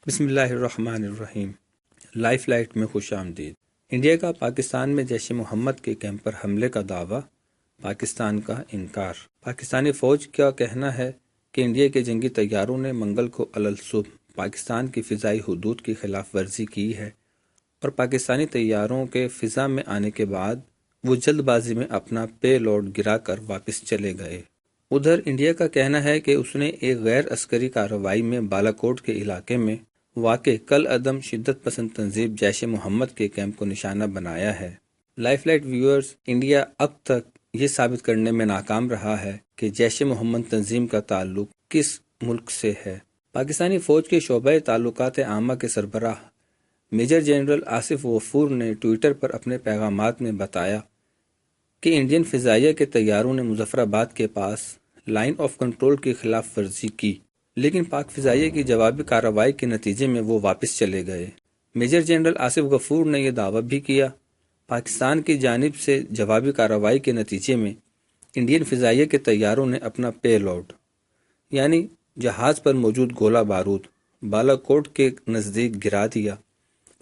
بسم اللہ الرحمن الرحیم۔ لائف لائٹ میں خوش آمدید۔ انڈیا کا پاکستان میں جیش محمد کے کیمپ پر حملے کا دعویٰ، پاکستان کا انکار۔ پاکستانی فوج کا کہنا ہے کہ انڈیا کے جنگی طیاروں نے منگل کو الصبح پاکستان کی فضائی حدود کی خلاف ورزی کی ہے اور پاکستانی طیاروں کے فضا میں آنے کے بعد وہ جلد بازی میں اپنا پے لوڈ گرا کر واپس چلے گئے۔ ادھر انڈیا کا کہنا ہے کہ اس نے ایک غیر عسکری کارروائی میں بالاکوٹ کے علاقے میں واقع کل عدم شدت پسند تنظیم جیش محمد کے کیمپ کو نشانہ بنایا ہے۔ لائف لائٹ ویورز، انڈیا اب تک یہ ثابت کرنے میں ناکام رہا ہے کہ جیش محمد تنظیم کا تعلق کس ملک سے ہے۔ پاکستانی فوج کے شعبۂ تعلقات عامہ کے سربراہ میجر جنرل آصف غفور نے ٹویٹر پر اپنے پیغامات میں بتایا کہ انڈین فضائیہ کے طیاروں نے مظفرآباد کے پاس لائن آف کنٹرول کی خلاف ورزی کی، لیکن پاک فضائیہ کی جوابی کارروائی کے نتیجے میں وہ واپس چلے گئے۔ میجر جنرل آصف غفور نے یہ دعویٰ بھی کیا، پاکستان کی جانب سے جوابی کارروائی کے نتیجے میں انڈین فضائیہ کے طیاروں نے اپنا پے لوڈ یعنی جہاز پر موجود گولہ بارود بالاکوٹ کے نزدیک گرا دیا،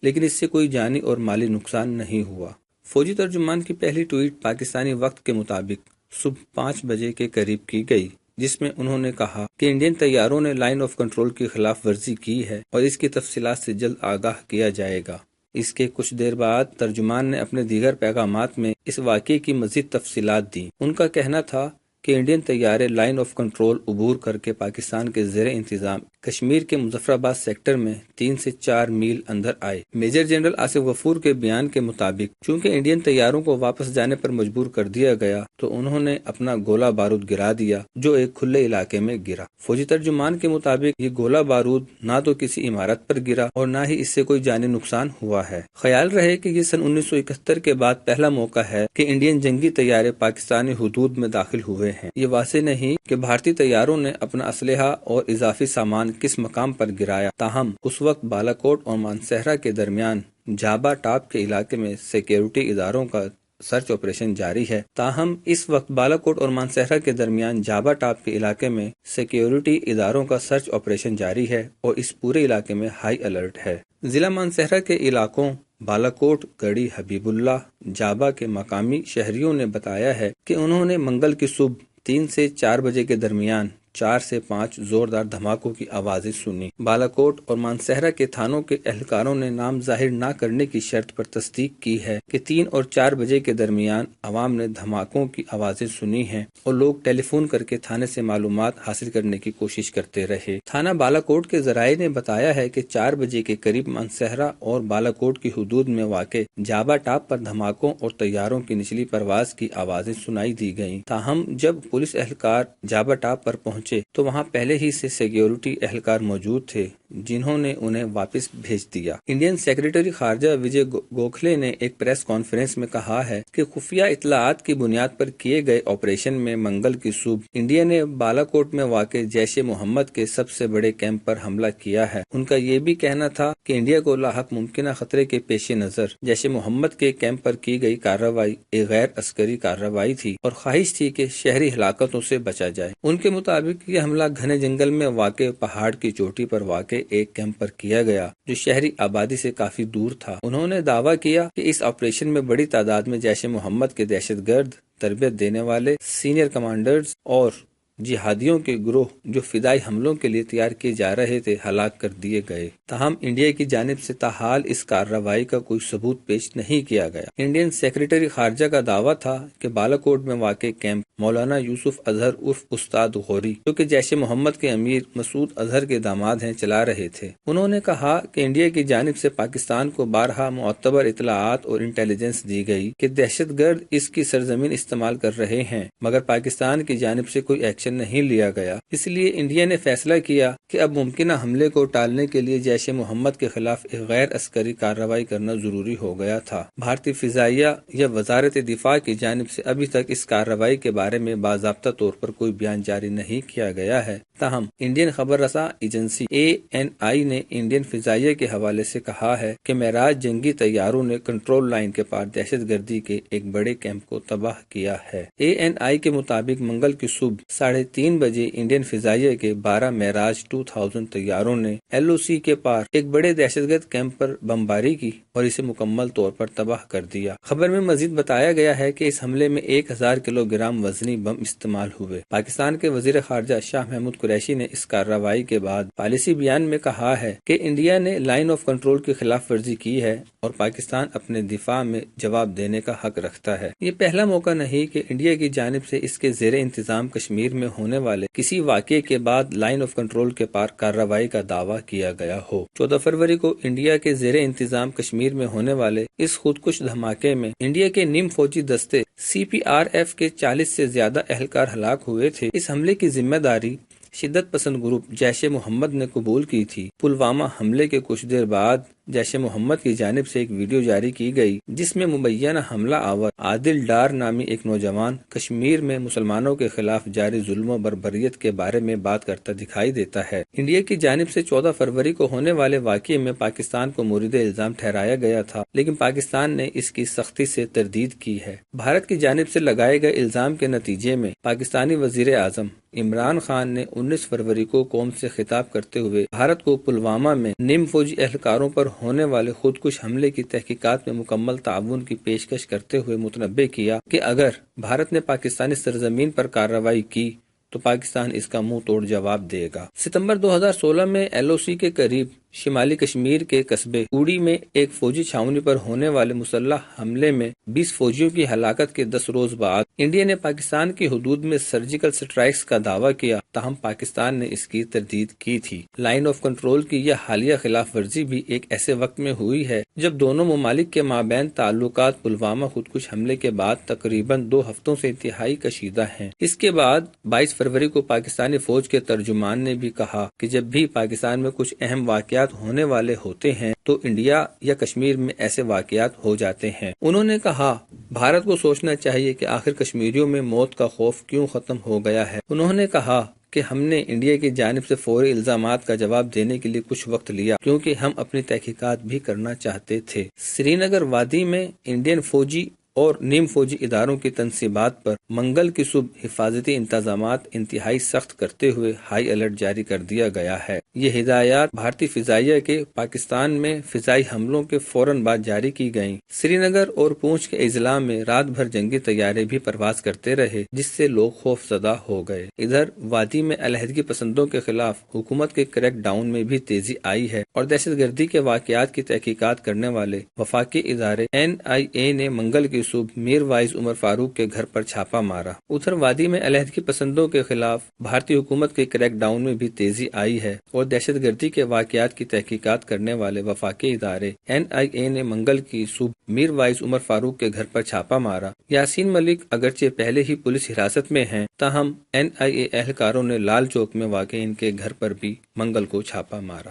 لیکن اس سے کوئی جانی اور مالی نقصان نہیں ہوا۔ فوجی ترجمان کی پہلی ٹویٹ پاکستانی وقت کے مطابق صبح 5 بجے کے قریب کی گئی، جس میں انہوں نے کہا کہ انڈین طیاروں نے لائن آف کنٹرول کی خلاف ورزی کی ہے اور اس کی تفصیلات سے جلد آگاہ کیا جائے گا۔ اس کے کچھ دیر بعد ترجمان نے اپنے دیگر پیغامات میں اس واقعے کی مزید تفصیلات دیں۔ ان کا کہنا تھا کہ انڈین طیارے لائن آف کنٹرول عبور کر کے پاکستان کے زیر انتظام کشمیر کے مظفرآباد سیکٹر میں 3 سے 4 میل اندر آئے۔ میجر جنرل آصف غفور کے بیان کے مطابق چونکہ انڈین طیاروں کو واپس جانے پر مجبور کر دیا گیا تو انہوں نے اپنا گولہ بارود گرا دیا جو ایک کھلے علاقے میں گرا۔ فوجی ترجمان کے مطابق یہ گولہ بارود نہ تو کسی عمارت پر گرا اور نہ ہی اس سے کوئی جانی نقصان ہوا ہے۔ خیال رہے کہ یہ سن 1971 کے بعد پہلا موقع ہے کہ انڈین جنگی طیارے پاکستانی حدود میں داخل ہوئے ہیں۔ یہ واضح نہیں کہ بھارتی طیاروں نے اپنا اسلحہ اور اضافی سامان کس مقام پر گرایا، تاہم اس وقت بالاکوٹ اور مانسہرہ کے درمیان جابا ٹاپ کے علاقے میں سیکیورٹی اداروں کا سرچ آپریشن جاری ہے۔ تاہم اس وقت بالاکوٹ اور مانسہرہ کے درمیان جابا ٹاپ کے علاقے میں سیکیورٹی اداروں کا سرچ آپریشن جاری ہے اور اس پورے علاقے میں ہائی الرٹ ہے۔ ضلع مانسہرہ کے علاقوں بالاکوٹ، گڑھی حبیب اللہ، جابا کے مقامی شہریوں نے بتایا ہے کہ انہوں نے منگل کی صبح 3 سے 4 بجے کے درمیان 4 سے 5 زوردار دھماکوں کی آوازیں سنی۔ بالاکوٹ اور مانسہرہ کے تھانوں کے اہلکاروں نے نام ظاہر نہ کرنے کی شرط پر تصدیق کی ہے کہ 3 اور 4 بجے کے درمیان عوام نے دھماکوں کی آوازیں سنی ہیں اور لوگ ٹیلی فون کر کے تھانے سے معلومات حاصل کرنے کی کوشش کرتے رہے۔ تھانہ بالاکوٹ کے ذرائع نے بتایا ہے کہ 4 بجے کے قریب مانسہرہ اور بالاکوٹ کی حدود میں واقع جابا ٹاپ پر دھماکوں اور طیاروں کی نچلی پرواز کی آوازیں سنائی دی گئیں۔ تاہم جب پولیس اہلکار جابا ٹاپ پر پہنچے تو وہاں پہلے ہی سے سیکیورٹی اہلکار موجود تھے جنہوں نے انہیں واپس بھیج دیا۔ انڈین سیکریٹری خارجہ وجے گوکھلے نے ایک پریس کانفرنس میں کہا ہے کہ خفیہ اطلاعات کی بنیاد پر کیے گئے آپریشن میں منگل کی صبح انڈیا نے بالاکوٹ میں واقع جیش محمد کے سب سے بڑے کیمپ پر حملہ کیا ہے۔ ان کا یہ بھی کہنا تھا کہ انڈیا کو لاحق ممکنہ خطرے کے پیش نظر جیش محمد کے کیمپ پر کی گئی کارروائی ایک غیر عسکری کارروائی تھی اور خواہش تھی کہ شہری ہلاکتوں سے بچا جائے۔ ان کے مطابق یہ حملہ گھنے جنگل میں واقع پہاڑ کی چوٹی پر واقع ایک کیمپ پر کیا گیا جو شہری آبادی سے کافی دور تھا۔ انہوں نے دعویٰ کیا کہ اس آپریشن میں بڑی تعداد میں جیش محمد کے دہشت گرد، تربیت دینے والے، سینئر کمانڈرز اور جہادیوں کے گروہ جو فدائی حملوں کے لیے تیار کیے جا رہے تھے ہلاک کر دیے گئے۔ تاہم انڈیا کی جانب سے تاحال اس کارروائی کا کوئی ثبوت پیش نہیں کیا گیا۔ انڈین سیکریٹری خارجہ کا دعویٰ تھا کہ بالاکوٹ میں واقع کیمپ مولانا یوسف اظہر عرف استاد غوری جو کہ جیش محمد کے امیر مسعود اظہر کے داماد ہیں چلا رہے تھے۔ انہوں نے کہا کہ انڈیا کی جانب سے پاکستان کو بارہا معتبر اطلاعات اور انٹیلیجنس دی گئی کہ دہشت گرد اس کی سرزمین استعمال کر رہے ہیں، مگر پاکستان کی جانب سے کوئی ایکشن نہیں لیا گیا۔ اس لیے انڈیا نے فیصلہ کیا کہ اب ممکنہ حملے کو ٹالنے کے لیے جیش محمد کے خلاف ایک غیر عسکری کارروائی کرنا ضروری ہو گیا تھا۔ بھارتی فضائیہ یا وزارت دفاع کی جانب سے ابھی تک اس کارروائی کے بارے میں باضابطہ طور پر کوئی بیان جاری نہیں کیا گیا ہے۔ تاہم انڈین خبر رساں ایجنسی ANI نے انڈین فضائیہ کے حوالے سے کہا ہے کہ معراج جنگی طیاروں نے کنٹرول لائن کے پار دہشت گردی کے ایک بڑے کیمپ کو تباہ کیا ہے۔ ANI کے مطابق منگل کی صبح 3:30 بجے انڈین فضائیہ کے 12 معراج 2000 طیاروں نے LOC کے پار ایک بڑے دہشت گرد کیمپ پر بمباری کی اور اسے مکمل طور پر تباہ کر دیا۔ خبر میں مزید بتایا گیا ہے کہ اس حملے میں 1000 کلو گرام وزنی بم استعمال ہوئے۔ پاکستان کے وزیر خارجہ شاہ محمود قریشی نے اس کارروائی کے بعد پالیسی بیان میں کہا ہے کہ انڈیا نے لائن آف کنٹرول کی خلاف ورزی کی ہے اور پاکستان اپنے دفاع میں جواب دینے کا حق رکھتا ہے۔ یہ پہلا موقع نہیں کہ انڈیا کی جانب سے اس کے زیر انتظام کشمیر میں ہونے والے کسی واقعے کے بعد لائن آف کنٹرول کے پار کارروائی کا دعویٰ کیا گیا ہو۔ 14 فروری کو انڈیا کے زیر انتظام کشمیر میں ہونے والے اس خودکش دھماکے میں انڈیا کے نیم فوجی دستے CPRF کے 40 سے زیادہ اہلکار ہلاک ہوئے تھے۔ اس حملے کی ذمہ داری شدت پسند گروپ جیش محمد نے قبول کی تھی۔ پلوامہ حملے کے کچھ دیر بعد جیش محمد کی جانب سے ایک ویڈیو جاری کی گئی جس میں مبینہ حملہ آور عادل ڈار نامی ایک نوجوان کشمیر میں مسلمانوں کے خلاف جاری ظلم و بربریت کے بارے میں بات کرتا دکھائی دیتا ہے۔ انڈیا کی جانب سے 14 فروری کو ہونے والے واقعے میں پاکستان کو مورد الزام ٹھہرایا گیا تھا، لیکن پاکستان نے اس کی سختی سے تردید کی ہے۔ بھارت کی جانب سے لگائے گئے الزام کے نتیجے میں پاکستانی وزیر اعظم عمران خان نے 19 فروری کو قوم سے خطاب کرتے ہوئے بھارت کو پلوامہ میں نیم فوجی اہلکاروں پر ہونے والے خودکش حملے کی تحقیقات میں مکمل تعاون کی پیشکش کرتے ہوئے متنبہ کیا کہ اگر بھارت نے پاکستانی سرزمین پر کارروائی کی تو پاکستان اس کا منہ توڑ جواب دے گا۔ ستمبر 2016 میں LOC کے قریب شمالی کشمیر کے قصبے اوڑی میں ایک فوجی چھاؤنی پر ہونے والے مسلح حملے میں 20 فوجیوں کی ہلاکت کے 10 روز بعد انڈیا نے پاکستان کی حدود میں سرجیکل سٹرائکس کا دعویٰ کیا، تاہم پاکستان نے اس کی تردید کی تھی۔ لائن آف کنٹرول کی یہ حالیہ خلاف ورزی بھی ایک ایسے وقت میں ہوئی ہے جب دونوں ممالک کے مابین تعلقات پلوامہ خودکش حملے کے بعد تقریباً 2 ہفتوں سے انتہائی کشیدہ ہیں۔ اس کے بعد 22 فروری کو پاکستانی فوج کے ترجمان نے بھی کہا کہ جب بھی پاکستان میں کچھ اہم واقعات ہونے والے ہوتے ہیں تو انڈیا یا کشمیر میں ایسے واقعات ہو جاتے ہیں۔ انہوں نے کہا بھارت کو سوچنا چاہیے کہ آخر کشمیریوں میں موت کا خوف کیوں ختم ہو گیا ہے۔ انہوں نے کہا کہ ہم نے انڈیا کی جانب سے فوری الزامات کا جواب دینے کے لیے کچھ وقت لیا کیونکہ ہم اپنی تحقیقات بھی کرنا چاہتے تھے۔ سری نگر وادی میں انڈین فوجی اور نیم فوجی اداروں کی تنصیبات پر منگل کی صبح حفاظتی انتظامات انتہائی سخت کرتے ہوئے ہائی الرٹ جاری کر دیا گیا ہے۔ یہ ہدایات بھارتی فضائیہ کے پاکستان میں فضائی حملوں کے فوراً بعد جاری کی گئیں۔ سری نگر اور پونچھ کے اضلاع میں رات بھر جنگی طیارے بھی پرواز کرتے رہے جس سے لوگ خوف زدہ ہو گئے۔ ادھر وادی میں علیحدگی پسندوں کے خلاف حکومت کے کریک ڈاؤن میں بھی تیزی آئی ہے اور دہشت گردی کے واقعات کی تحقیقات کرنے والے وفاقی ادارے NIA نے منگل کی صبح میر وائز عمر فاروق کے گھر پر چھاپا مارا۔ ادھر وادی میں علیحدگی پسندوں کے خلاف بھارتی حکومت کے کریک ڈاؤن میں بھی تیزی آئی ہے اور دہشت گردی کے واقعات کی تحقیقات کرنے والے وفاقی ادارے NIA نے منگل کی صبح میر وائز عمر فاروق کے گھر پر چھاپا مارا۔ یاسین ملک اگرچہ پہلے ہی پولیس حراست میں ہیں، تاہم NIA اہلکاروں نے لال چوک میں واقع ان کے گھر پر بھی منگل کو چھاپا مارا۔